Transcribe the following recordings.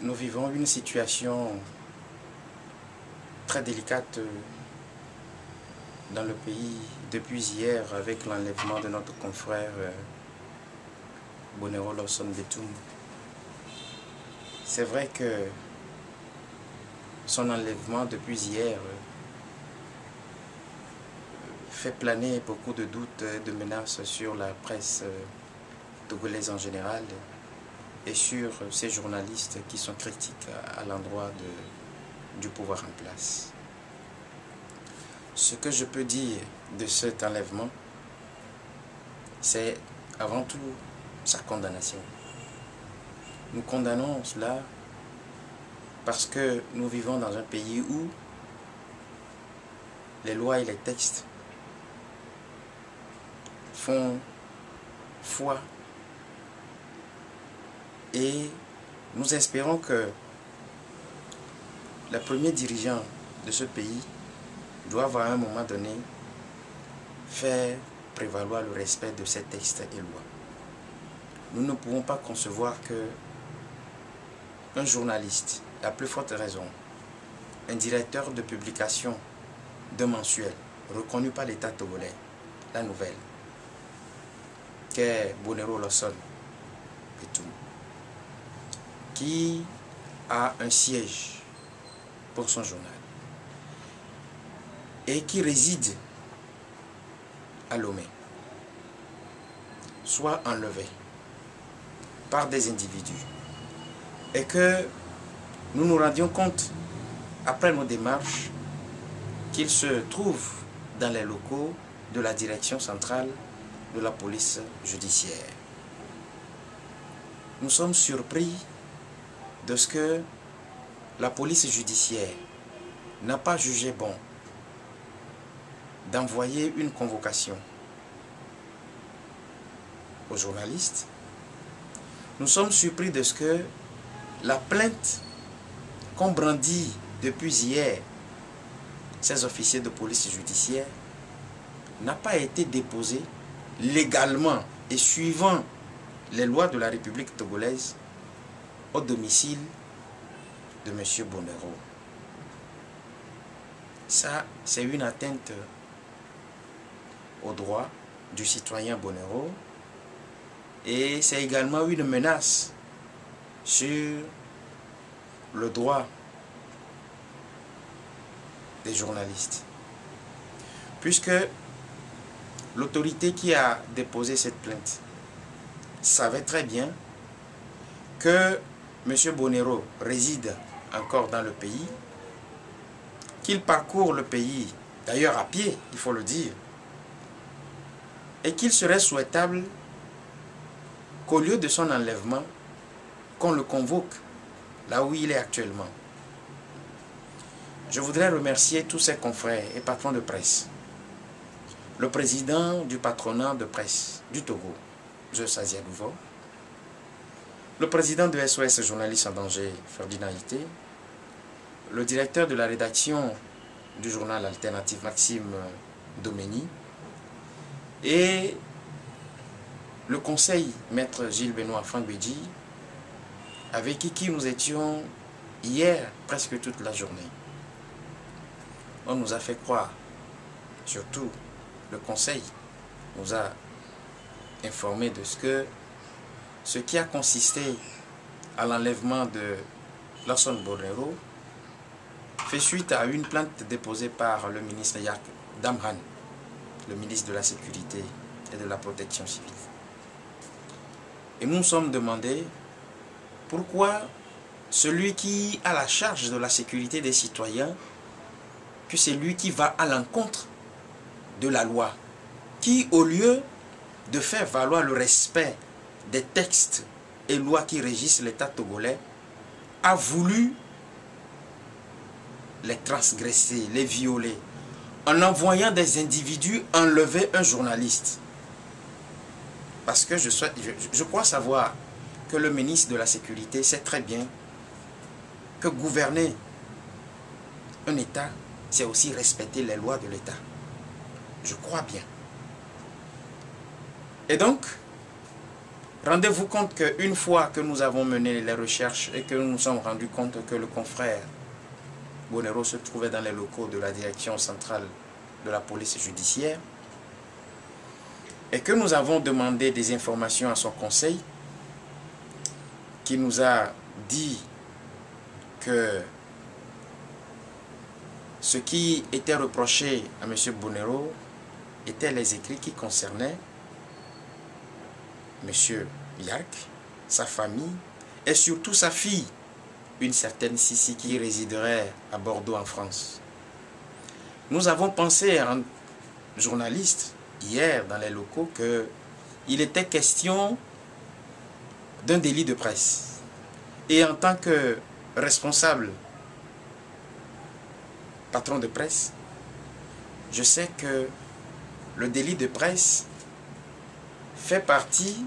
Nous vivons une situation très délicate dans le pays depuis hier avec l'enlèvement de notre confrère Bonero Lawson Betoum. C'est vrai que son enlèvement depuis hier fait planer beaucoup de doutes et de menaces sur la presse togolaise en général et sur ces journalistes qui sont critiques à l'endroit du pouvoir en place. Ce que je peux dire de cet enlèvement, c'est avant tout sa condamnation. Nous condamnons cela parce que nous vivons dans un pays où les lois et les textes font foi et nous espérons que les premiers dirigeants de ce pays doivent à un moment donné faire prévaloir le respect de ces textes et lois. Nous ne pouvons pas concevoir que un journaliste, à plus forte raison, un directeur de publication d'un mensuel reconnu par l'État togolais, La Nouvelle, qu'est Bonero Lawson Betoum, qui a un siège pour son journal et qui réside à Lomé, soit enlevé par des individus et que nous nous rendions compte après nos démarches qu'il se trouve dans les locaux de la direction centrale de la police judiciaire. Nous sommes surpris de ce que la police judiciaire n'a pas jugé bon d'envoyer une convocation aux journalistes. Nous sommes surpris de ce que la plainte qu'ont brandit depuis hier ces officiers de police judiciaire n'a pas été déposée légalement et suivant les lois de la République togolaise au domicile de M. Bonero. Ça, c'est une atteinte au droit du citoyen Bonero et c'est également une menace sur le droit des journalistes, puisque l'autorité qui a déposé cette plainte savait très bien que M. Bonero réside encore dans le pays, qu'il parcourt le pays, d'ailleurs à pied, il faut le dire, et qu'il serait souhaitable qu'au lieu de son enlèvement, qu'on le convoque là où il est actuellement. Je voudrais remercier tous ses confrères et patrons de presse. Le président du patronat de presse du Togo, Jeux Aziadouvo, le président de SOS Journalistes en danger, Ferdinand Ité, le directeur de la rédaction du journal alternatif, Maxime Domény, et le conseil, maître Gilles Benoît Fangbedji, avec qui nous étions hier presque toute la journée. On nous a fait croire, surtout le conseil nous a informé de ce qui a consisté à l'enlèvement de Lawson Bonero fait suite à une plainte déposée par le ministre Yak Damhan, le ministre de la Sécurité et de la Protection civile. Et nous nous sommes demandé pourquoi celui qui a la charge de la sécurité des citoyens, que c'est lui qui va à l'encontre de la loi, qui au lieu de faire valoir le respect des textes et lois qui régissent l'État togolais, a voulu les transgresser, les violer, en envoyant des individus enlever un journaliste. Parce que je crois savoir que le ministre de la Sécurité sait très bien que gouverner un État, c'est aussi respecter les lois de l'État. Je crois bien. Et donc, Rendez-vous compte qu'une fois que nous avons mené les recherches et que nous nous sommes rendus compte que le confrère Bonero se trouvait dans les locaux de la direction centrale de la police judiciaire et que nous avons demandé des informations à son conseil, qui nous a dit que ce qui était reproché à M. Bonero étaient les écrits qui concernaient M. Yark, sa famille et surtout sa fille, une certaine Sissi qui résiderait à Bordeaux en France. Nous avons pensé en journaliste hier dans les locaux qu'il était question d'un délit de presse. Et en tant que responsable, patron de presse, je sais que le délit de presse fait partie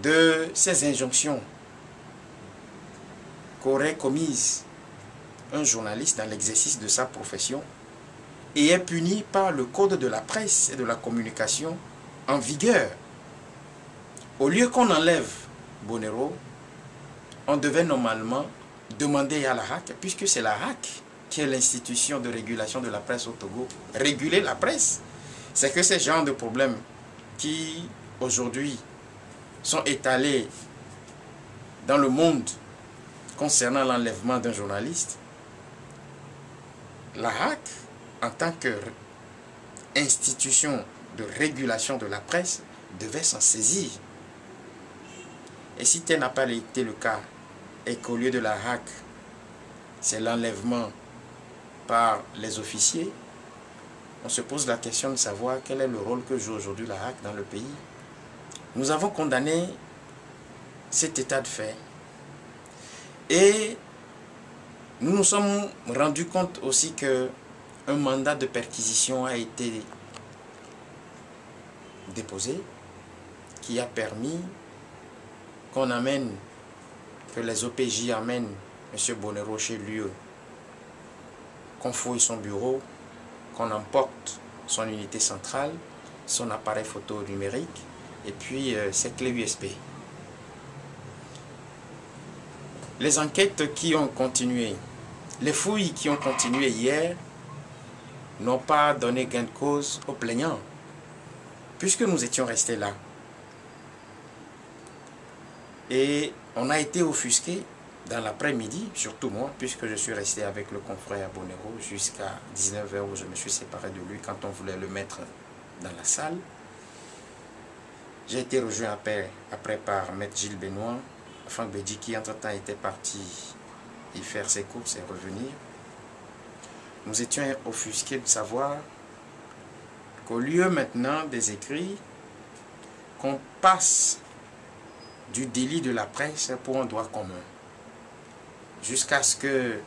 de ces injonctions qu'aurait commises un journaliste dans l'exercice de sa profession et est puni par le code de la presse et de la communication en vigueur. Au lieu qu'on enlève Bonero, on devait normalement demander à la RAC, puisque c'est la RAC qui est l'institution de régulation de la presse au Togo, réguler la presse. C'est que ces genres de problèmes qui aujourd'hui sont étalés dans le monde concernant l'enlèvement d'un journaliste, la RAC, en tant qu'institution de régulation de la presse, devait s'en saisir. Et si tel n'a pas été le cas, et qu'au lieu de la RAC, c'est l'enlèvement par les officiers, on se pose la question de savoir quel est le rôle que joue aujourd'hui la RAC dans le pays. Nous avons condamné cet état de fait. Et nous nous sommes rendus compte aussi qu'un mandat de perquisition a été déposé qui a permis qu'on amène, que les OPJ amènent M. Bonero chez lui, qu'on fouille son bureau, qu'on emporte son unité centrale, son appareil photo numérique et puis ses clés USB. Les enquêtes qui ont continué, les fouilles qui ont continué hier n'ont pas donné gain de cause aux plaignants, puisque nous étions restés là. Et on a été offusqués dans l'après-midi, surtout moi, puisque je suis resté avec le confrère Bonero jusqu'à 19 h où je me suis séparé de lui quand on voulait le mettre dans la salle. J'ai été rejoint après par Maître Gilles Benoît, Franck Bédi qui entre-temps était parti y faire ses courses et revenir. Nous étions offusqués de savoir qu'au lieu maintenant des écrits, qu'on passe du délit de la presse pour un droit commun. Jusqu'à ce que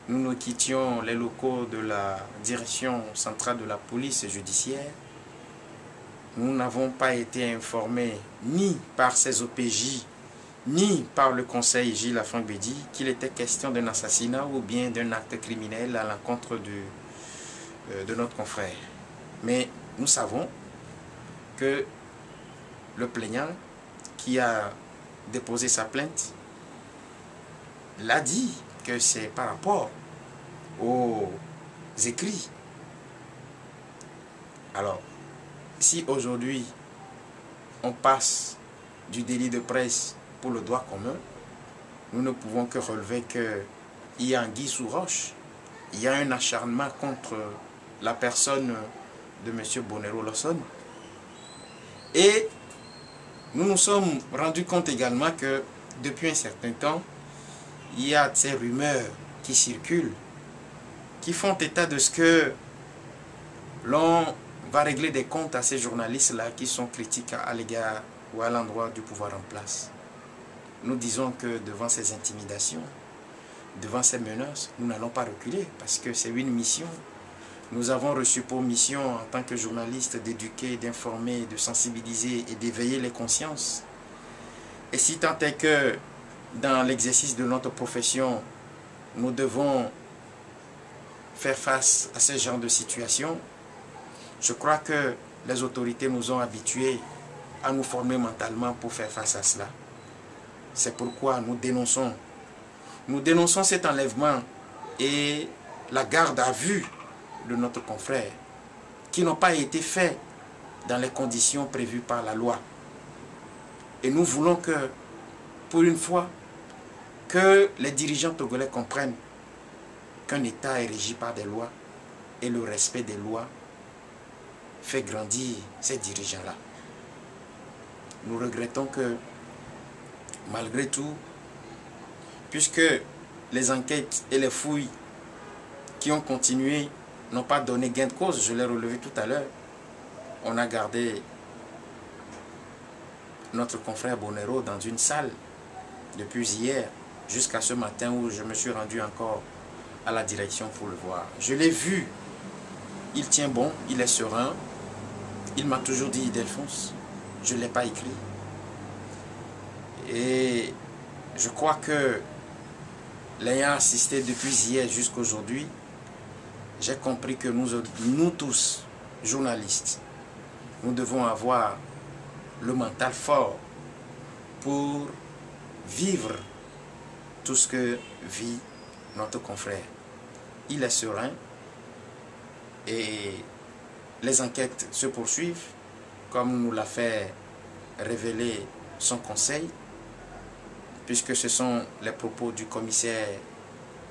nous nous quittions les locaux de la direction centrale de la police judiciaire, nous n'avons pas été informés ni par ces OPJ, ni par le conseil Gilles Franck Bédi qu'il était question d'un assassinat ou bien d'un acte criminel à l'encontre de notre confrère. Mais nous savons que le plaignant qui a déposé sa plainte l'a dit que c'est par rapport aux écrits. Alors, si aujourd'hui on passe du délit de presse pour le droit commun, nous ne pouvons que relever qu'il y a anguille sous roche, il y a un acharnement contre la personne de M. Bonero Lawson. Et nous nous sommes rendus compte également que depuis un certain temps, il y a ces rumeurs qui circulent, qui font état de ce que l'on va régler des comptes à ces journalistes-là qui sont critiques à l'égard ou à l'endroit du pouvoir en place. Nous disons que devant ces intimidations, devant ces menaces, nous n'allons pas reculer parce que c'est une mission. Nous avons reçu pour mission en tant que journalistes d'éduquer, d'informer, de sensibiliser et d'éveiller les consciences. Et si tant est que dans l'exercice de notre profession, nous devons faire face à ce genre de situation, je crois que les autorités nous ont habitués à nous former mentalement pour faire face à cela. C'est pourquoi nous dénonçons cet enlèvement et la garde à vue de notre confrère qui n'ont pas été faits dans les conditions prévues par la loi. Et nous voulons que, pour une fois, que les dirigeants togolais comprennent qu'un État est régi par des lois et le respect des lois fait grandir ces dirigeants-là. Nous regrettons que, malgré tout, puisque les enquêtes et les fouilles qui ont continué n'ont pas donné gain de cause, je l'ai relevé tout à l'heure, on a gardé notre confrère Bonero dans une salle depuis hier jusqu'à ce matin où je me suis rendu encore à la direction pour le voir. Je l'ai vu, il tient bon, il est serein, il m'a toujours dit Ildefonse, je ne l'ai pas écrit. Et je crois que l'ayant assisté depuis hier jusqu'à aujourd'hui, j'ai compris que nous tous, journalistes, nous devons avoir le mental fort pour vivre tout ce que vit notre confrère. Il est serein et les enquêtes se poursuivent comme nous l'a fait révéler son conseil, puisque ce sont les propos du commissaire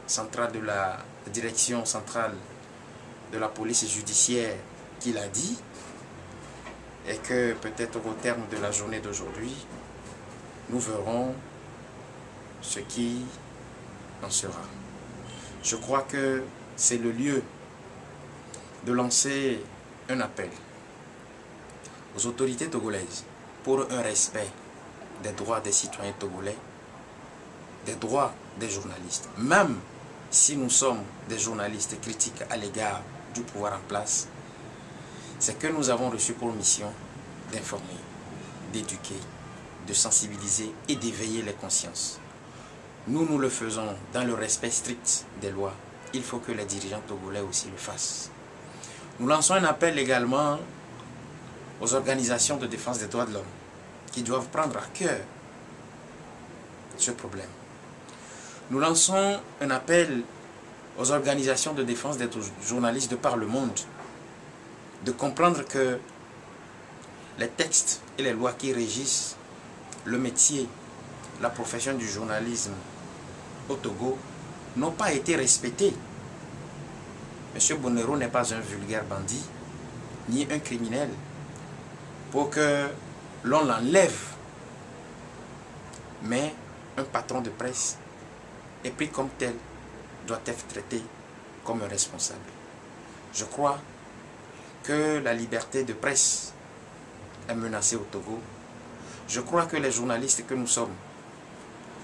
central de la direction centrale de la police judiciaire qu'il a dit, et que peut-être au terme de la journée d'aujourd'hui, nous verrons ce qui en sera. Je crois que c'est le lieu de lancer un appel aux autorités togolaises pour un respect des droits des citoyens togolais, des droits des journalistes. Même si nous sommes des journalistes critiques à l'égard du pouvoir en place, c'est que nous avons reçu pour mission d'informer, d'éduquer, de sensibiliser et d'éveiller les consciences. Nous le faisons dans le respect strict des lois. Il faut que les dirigeants togolais aussi le fassent. Nous lançons un appel également aux organisations de défense des droits de l'homme qui doivent prendre à cœur ce problème. Nous lançons un appel aux organisations de défense des journalistes de par le monde de comprendre que les textes et les lois qui régissent le métier, la profession du journalisme au Togo n'ont pas été respectés. M. Bonero n'est pas un vulgaire bandit, ni un criminel, pour que l'on l'enlève. Mais un patron de presse est pris comme tel, doit être traité comme un responsable. Je crois que la liberté de presse est menacée au Togo. Je crois que les journalistes que nous sommes,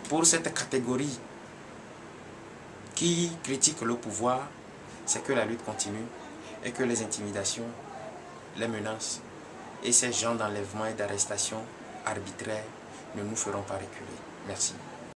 pour cette catégorie qui critique le pouvoir, c'est que la lutte continue et que les intimidations, les menaces et ces gens d'enlèvement et d'arrestation arbitraires ne nous feront pas reculer. Merci.